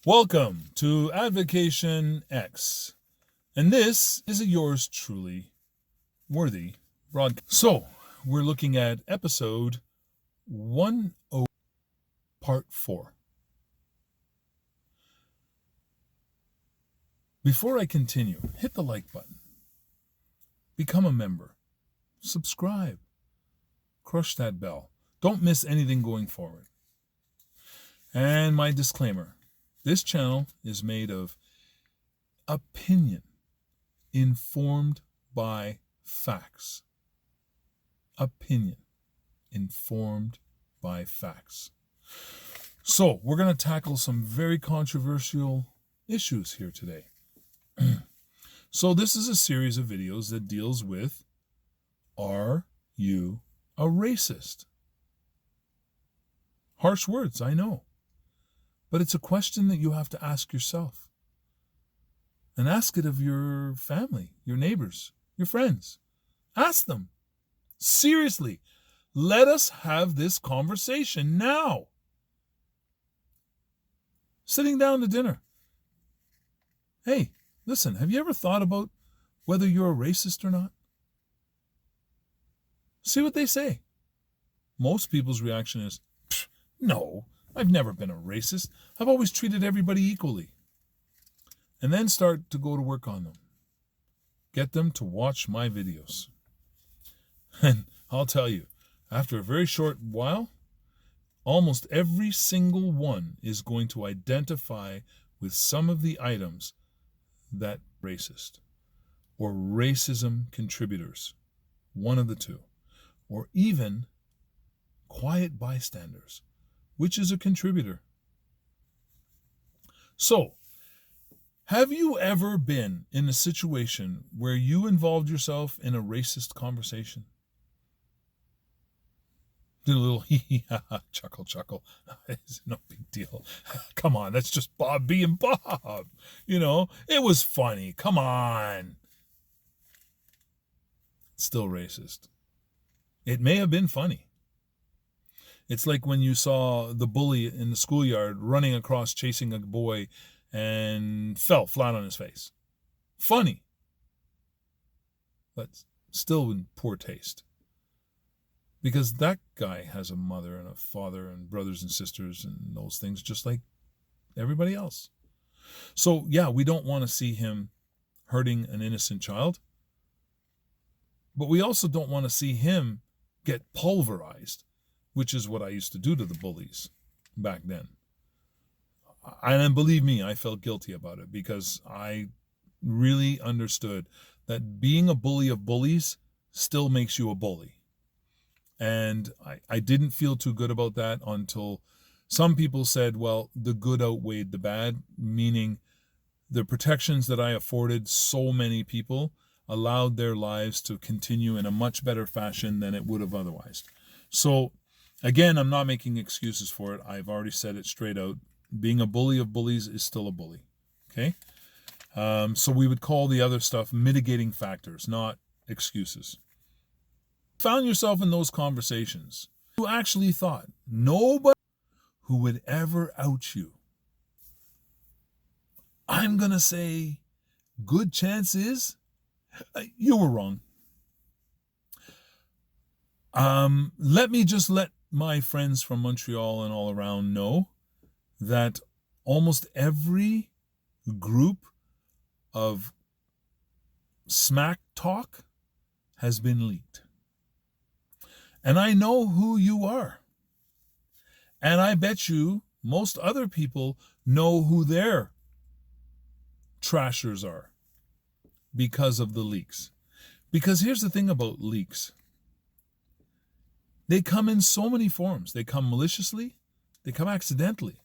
Welcome to Advocation X, and this is a yours truly worthy broadcast. So, we're looking at episode 10, part 4. Before I continue, hit the like button, become a member, subscribe, crush that bell. Don't miss anything going forward. And my disclaimer. This channel is made of opinion informed by facts. Opinion informed by facts. So, we're going to tackle some very controversial issues here today. So, this is a series of videos that deals with, are you a racist? Harsh words, I know. But it's a question that you have to ask yourself. And ask it of your family, your neighbors, your friends. Ask them. Seriously, let us have this conversation now. Sitting down to dinner. Hey, listen, have you ever thought about whether you're a racist or not? See what they say. Most people's reaction is, no. I've never been a racist. I've always treated everybody equally. And then start to go to work on them. Get them to watch my videos. And I'll tell you, after a very short while, almost every single one is going to identify with some of the items that racist or racism contributors, one of the two, or even quiet bystanders, which is a contributor. So, have you ever been in a situation where you involved yourself in a racist conversation? Did a little chuckle. It's no big deal. Come on, that's just Bob being Bob. You know, it was funny. Come on. Still racist. It may have been funny. It's like when you saw the bully in the schoolyard running across chasing a boy and fell flat on his face. Funny. But still in poor taste. Because that guy has a mother and a father and brothers and sisters and those things just like everybody else. So, yeah, we don't want to see him hurting an innocent child. But we also don't want to see him get pulverized, which is what I used to do to the bullies back then. And believe me, I felt guilty about it because I really understood that being a bully of bullies still makes you a bully. And I didn't feel too good about that until some people said, well, the good outweighed the bad, meaning the protections that I afforded so many people allowed their lives to continue in a much better fashion than it would have otherwise. So, again, I'm not making excuses for it. I've already said it straight out. Being a bully of bullies is still a bully. Okay? So we would call the other stuff mitigating factors, not excuses. Found yourself in those conversations. You actually thought nobody who would ever out you. I'm going to say good chance is you were wrong. Let me just let my friends from Montreal and all around know that almost every group of smack talk has been leaked. And I know who you are. And I bet you most other people know who their trashers are because of the leaks. Because here's the thing about leaks. They come in so many forms. They come maliciously. They come accidentally.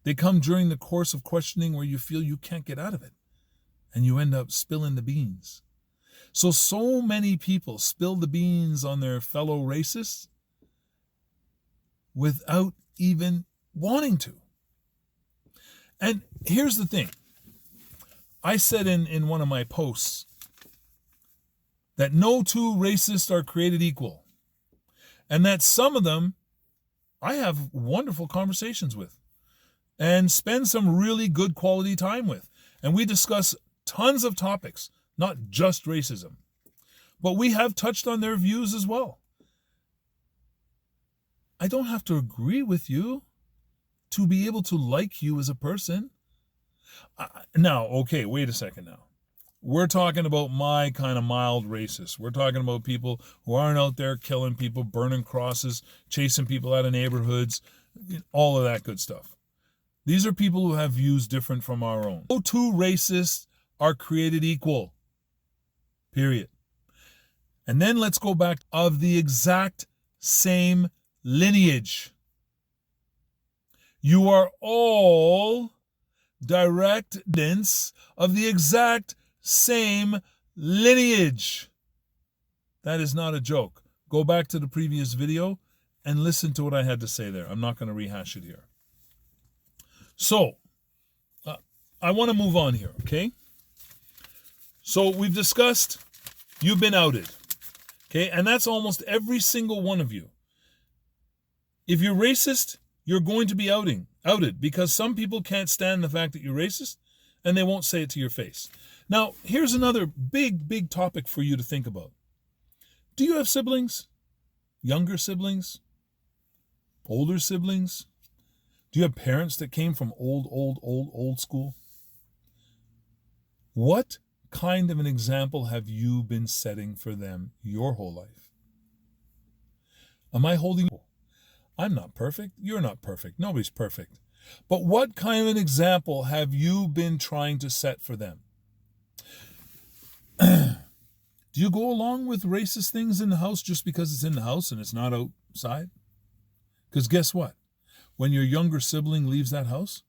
They come during the course of questioning where you feel you can't get out of it. And you end up spilling the beans. So many people spill the beans on their fellow racists without even wanting to. And here's the thing. I said in one of my posts that no two racists are created equal. And that some of them I have wonderful conversations with. and spend some really good quality time with. And we discuss tons of topics, not just racism, but we have touched on their views as well. I don't have to agree with you to be able to like you as a person. Now, okay, wait a second now. We're talking about my kind of mild racist. We're talking about people who aren't out there killing people, burning crosses, chasing people out of neighborhoods, all of that good stuff. These are people who have views different from our own. No two racists are created equal. Period. And then let's go back of the exact same lineage. You are all direct descendants of the exact same lineage. That is not a joke. Go back to the previous video and listen to what I had to say there. I'm not going to rehash it here. So, I want to move on here, okay? So, we've discussed you've been outed, okay? And that's almost every single one of you. If you're racist, you're going to be outed because some people can't stand the fact that you're racist and they won't say it to your face. Now, here's another big topic for you to think about. Do you have siblings? Younger siblings? Older siblings? Do you have parents that came from old school? What kind of an example have you been setting for them your whole life? Am I holding... I'm not perfect. You're not perfect. Nobody's perfect. But what kind of an example have you been trying to set for them? Do you go along with racist things in the house just because it's in the house and it's not outside? Because guess what? When your younger sibling leaves that house,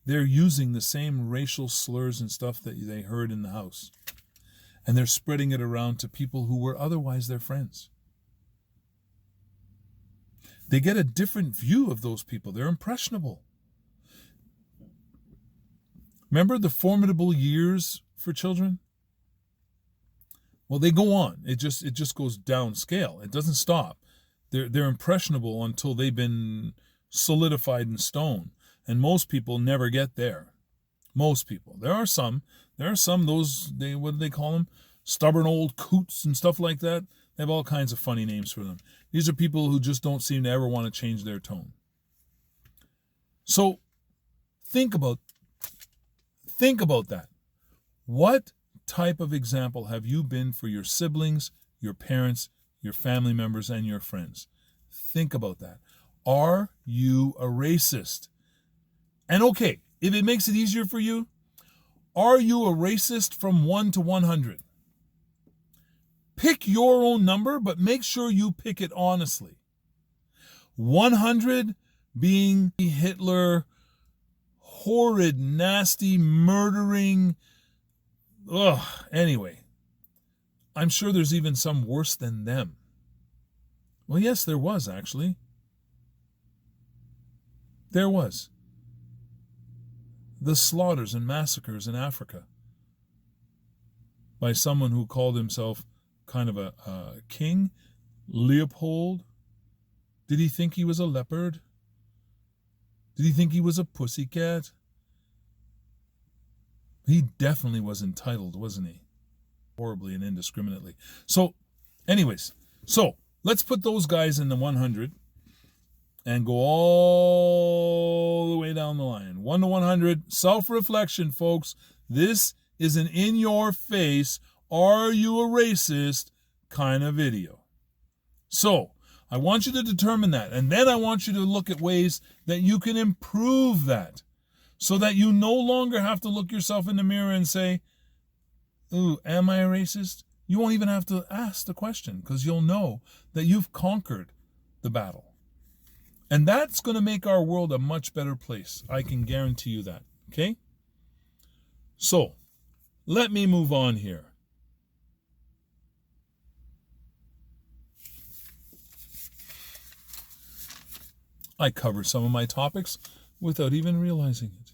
they're using the same racial slurs and stuff that they heard in the house. And they're spreading it around to people who were otherwise their friends. They get a different view of those people. They're impressionable. Remember the formidable years for children? Well, they go on. It just goes downscale. It doesn't stop. They're impressionable until they've been solidified in stone. And most people never get there. Most people. There are some those, what do they call them? Stubborn old coots and stuff like that. They have all kinds of funny names for them. These are people who just don't seem to ever want to change their tone. So think about that. What type of example have you been for your siblings, your parents, your family members, and your friends? Think about that. Are you a racist? And okay, if it makes it easier for you, are you a racist from 1 to 100? Pick your own number, but make sure you pick it honestly. 100 being Hitler, horrid, nasty, murdering. Anyway, I'm sure there's even some worse than them. Well, yes, there was, actually. There was. The slaughters and massacres in Africa by someone who called himself kind of a king, Leopold. Did he think he was a leopard? Did he think he was a pussycat? He definitely was entitled, wasn't he? Horribly and indiscriminately. So, anyways, let's put those guys in the 100 and go all the way down the line. 1 to 100, self-reflection, folks. This is an in-your-face, are you a racist kind of video. So, I want you to determine that. And then I want you to look at ways that you can improve that so that you no longer have to look yourself in the mirror and say, ooh, am I a racist? You won't even have to ask the question because you'll know that you've conquered the battle. And that's going to make our world a much better place. I can guarantee you that. Okay? So, let me move on here. I cover some of my topics without even realizing it.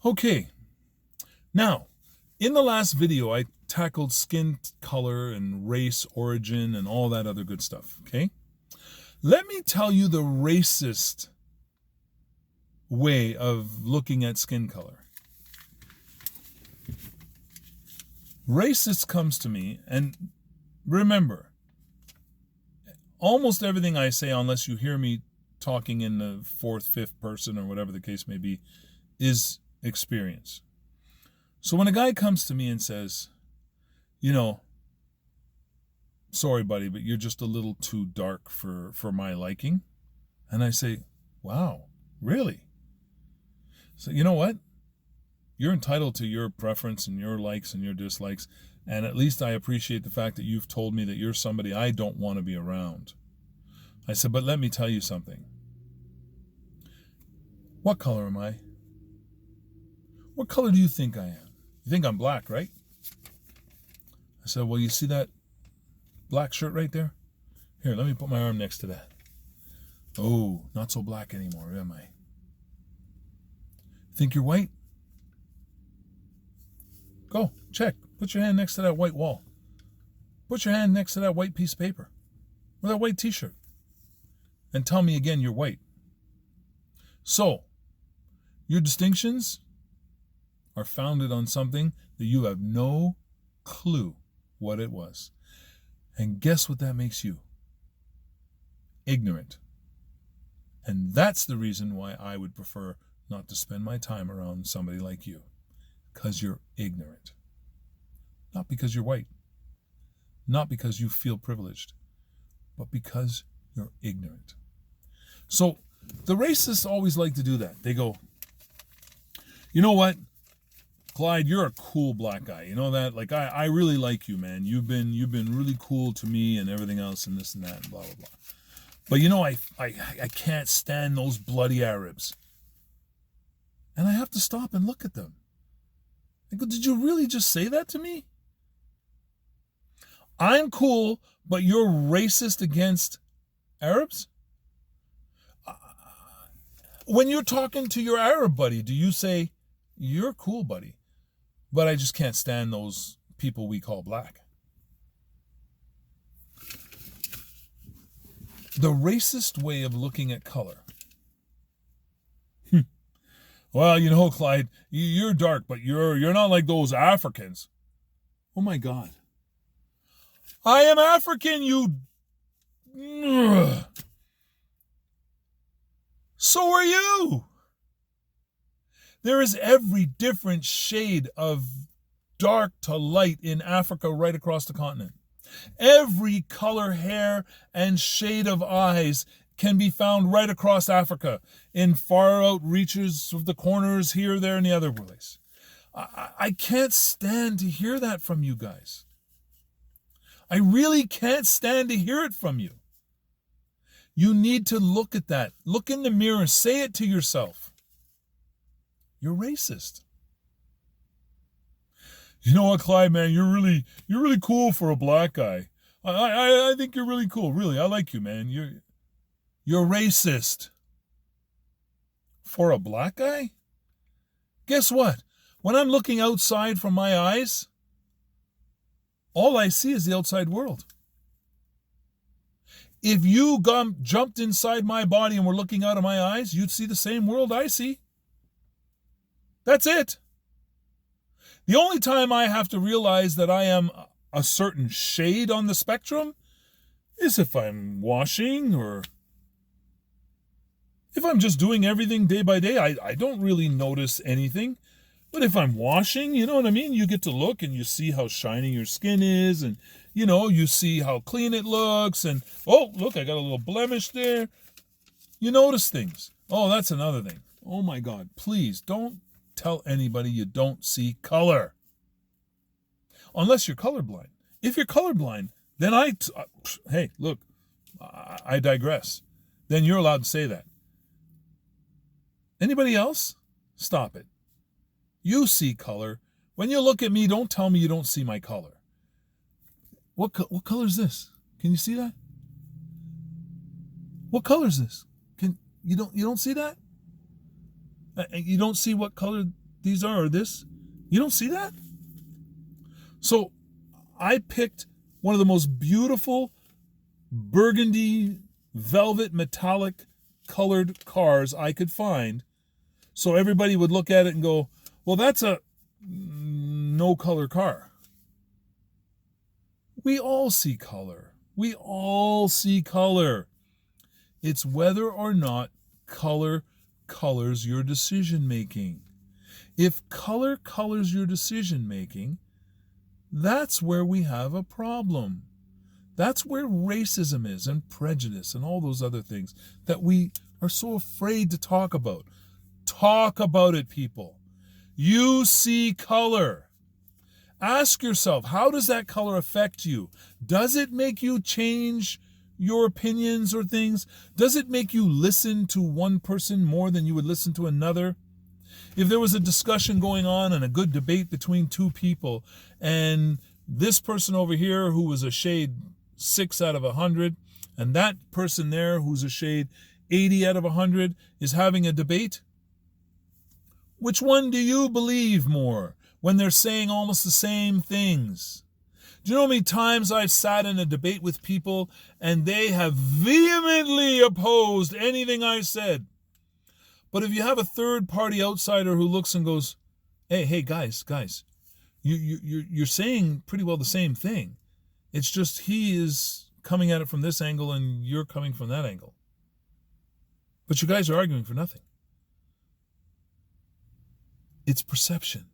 Okay. Now, in the last video, I tackled skin color and race, origin, and all that other good stuff. Okay? Let me tell you the racist way of looking at skin color. Racist comes to me, and remember, almost everything I say, unless you hear me talking in the fourth, fifth person, or whatever the case may be, is experience. So when a guy comes to me and says, sorry, buddy, but you're just a little too dark for my liking. And I say, wow, really? So you know what? You're entitled to your preference and your likes and your dislikes. And at least I appreciate the fact that you've told me that you're somebody I don't want to be around. I said, but let me tell you something. What color am I? What color do you think I am? You think I'm black, right? I said, well, you see that black shirt right there? Here, let me put my arm next to that. Oh, not so black anymore, am I? Think you're white? Go, check. Put your hand next to that white wall. Put your hand next to that white piece of paper. Or that white t-shirt. And tell me again you're white. So, your distinctions are founded on something that you have no clue what it was. And guess what that makes you? Ignorant. And that's the reason why I would prefer not to spend my time around somebody like you. Because you're ignorant. Not because you're white. Not because you feel privileged. But because you're ignorant. So, the racists always like to do that. They go, you know what? Clyde, you're a cool black guy. You know that? Like, I really like you, man. You've been really cool to me and everything else and this and that and blah, blah, blah. But you know, I can't stand those bloody Arabs. And I have to stop and look at them. I go, did you really just say that to me? I'm cool, but you're racist against Arabs? When you're talking to your Arab buddy, do you say, you're cool, buddy, but I just can't stand those people we call black? The racist way of looking at color. Well, you know, Clyde, you're dark, but you're not like those Africans. Oh my God. I am African, you... Ugh. So are you. There is every different shade of dark to light in Africa right across the continent. Every color, hair, and shade of eyes can be found right across Africa in far out reaches of the corners here, there, and the other place. I can't stand to hear that from you guys. I really can't stand to hear it from you. You need to look at that. Look in the mirror. Say it to yourself. You're racist. You know what, Clyde, man, you're really cool for a black guy. I think you're really cool. Really, I like you, man. You're racist. For a black guy? Guess what? When I'm looking outside from my eyes, all I see is the outside world. If you jumped inside my body and were looking out of my eyes, you'd see the same world I see. That's it. The only time I have to realize that I am a certain shade on the spectrum is if I'm washing or if I'm just doing everything day by day. I don't really notice anything. But if I'm washing, you know what I mean? You get to look and you see how shiny your skin is and, you know, you see how clean it looks and, oh, look, I got a little blemish there. You notice things. Oh, that's another thing. Oh, my God. Please don't tell anybody you don't see color. Unless you're colorblind. If you're colorblind, then hey, look, I digress. Then you're allowed to say that. Anybody else? Stop it. You see color. When you look at me, don't tell me you don't see my color. What color is this? Can you see that? What color is this? You don't see that? You don't see what color these are or this? You don't see that? So I picked one of the most beautiful burgundy velvet metallic colored cars I could find, so everybody would look at it and go, well, that's a no color car. We all see color. We all see color. It's whether or not color colors your decision making. If color colors your decision making, that's where we have a problem. That's where racism is, and prejudice and all those other things that we are so afraid to talk about. Talk about it, people. You see color. Ask yourself, how does that color affect you? Does it make you change your opinions or things? Does it make you listen to one person more than you would listen to another? If there was a discussion going on and a good debate between two people, and this person over here who was a shade 6 out of 100, and that person there who's a shade 80 out of 100 is having a debate, which one do you believe more when they're saying almost the same things? Do you know how many times I've sat in a debate with people and they have vehemently opposed anything I said? But if you have a third party outsider who looks and goes, hey, guys, you're saying pretty well the same thing. It's just he is coming at it from this angle and you're coming from that angle. But you guys are arguing for nothing. It's perception.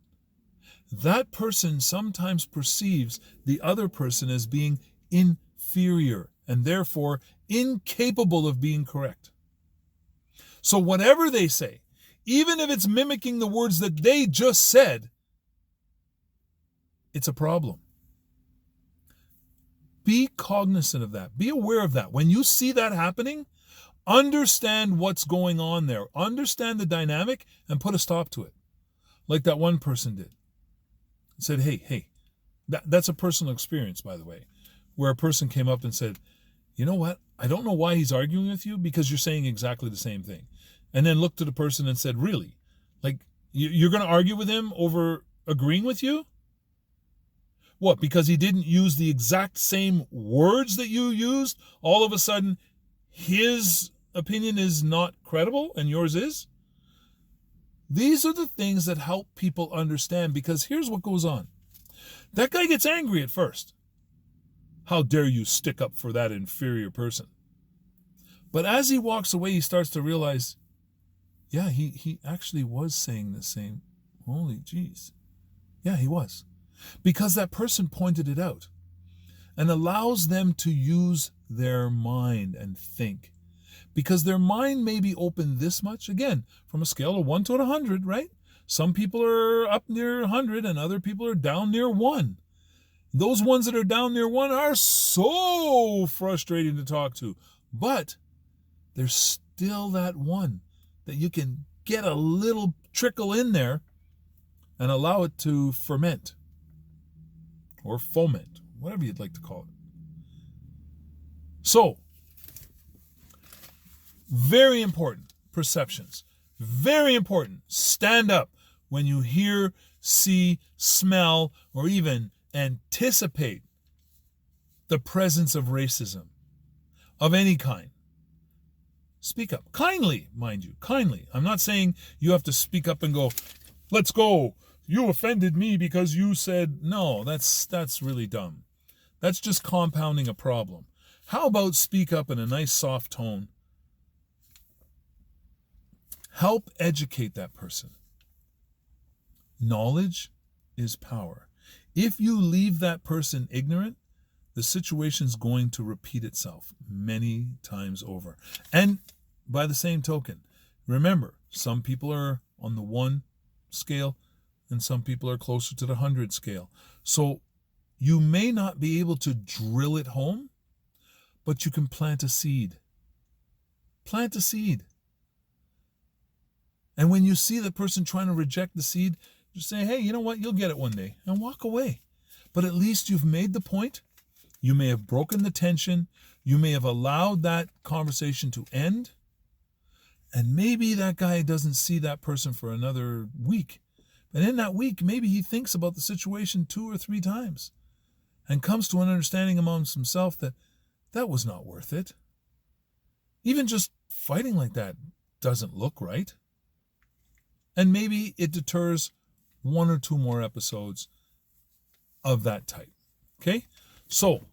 That person sometimes perceives the other person as being inferior and therefore incapable of being correct. So whatever they say, even if it's mimicking the words that they just said, it's a problem. Be cognizant of that. Be aware of that. When you see that happening, understand what's going on there. Understand the dynamic and put a stop to it. Like that one person did. Said, hey, that's a personal experience, by the way, where a person came up and said, you know what? I don't know why he's arguing with you, because you're saying exactly the same thing. And then looked at the person and said, really? Like, you're going to argue with him over agreeing with you? What, because he didn't use the exact same words that you used? All of a sudden, his opinion is not credible and yours is? These are the things that help people understand, because here's what goes on. That guy gets angry at first. How dare you stick up for that inferior person? But as he walks away, he starts to realize, yeah, he actually was saying the same. Holy jeez. Yeah, he was. Because that person pointed it out and allows them to use their mind and think. Because their mind may be open this much, again, from a scale of 1 to 100, right? Some people are up near 100 and other people are down near 1. Those ones that are down near 1 are so frustrating to talk to. But there's still that one that you can get a little trickle in there and allow it to ferment or foment, whatever you'd like to call it. So, very important, perceptions. Very important. Stand up when you hear, see, smell, or even anticipate the presence of racism of any kind. Speak up. Kindly, mind you, kindly. I'm not saying you have to speak up and go, let's go. You offended me because you said, no, that's really dumb. That's just compounding a problem. How about speak up in a nice soft tone? Help educate that person. Knowledge is power. If you leave that person ignorant, the situation's going to repeat itself many times over. And by the same token, remember, some people are on the 1 scale and some people are closer to the 100 scale. So you may not be able to drill it home, but you can plant a seed. Plant a seed. And when you see the person trying to reject the seed, just say, hey, you know what? You'll get it one day, and walk away. But at least you've made the point. You may have broken the tension. You may have allowed that conversation to end. And maybe that guy doesn't see that person for another week. And in that week, maybe he thinks about the situation 2 or 3 times and comes to an understanding amongst himself that that was not worth it. Even just fighting like that doesn't look right. And maybe it deters one or two more episodes of that type. Okay? So,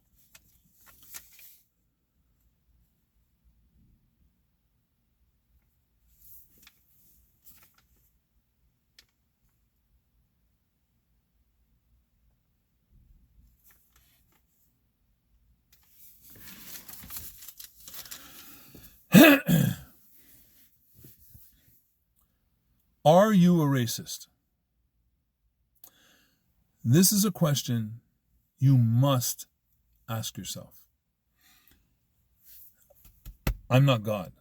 are you a racist? This is a question you must ask yourself. I'm not God.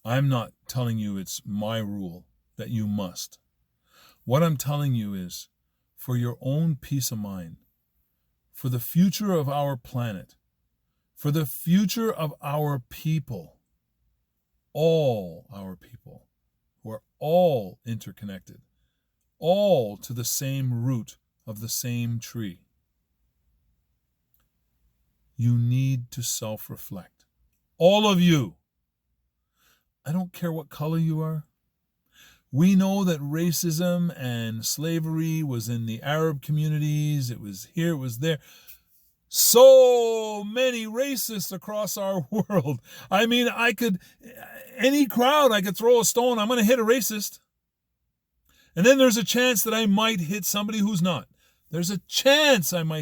I'm not telling you it's my rule that you must. What I'm telling you is, for your own peace of mind, for the future of our planet, for the future of our people, all our people, who are all interconnected, all to the same root of the same tree, you need to self-reflect. All of you. I don't care what color you are. We know that racism and slavery was in the Arab communities. It was here, it was there. So many racists across our world. I mean, any crowd, I could throw a stone. I'm going to hit a racist. And then there's a chance that I might hit somebody who's not. There's a chance I might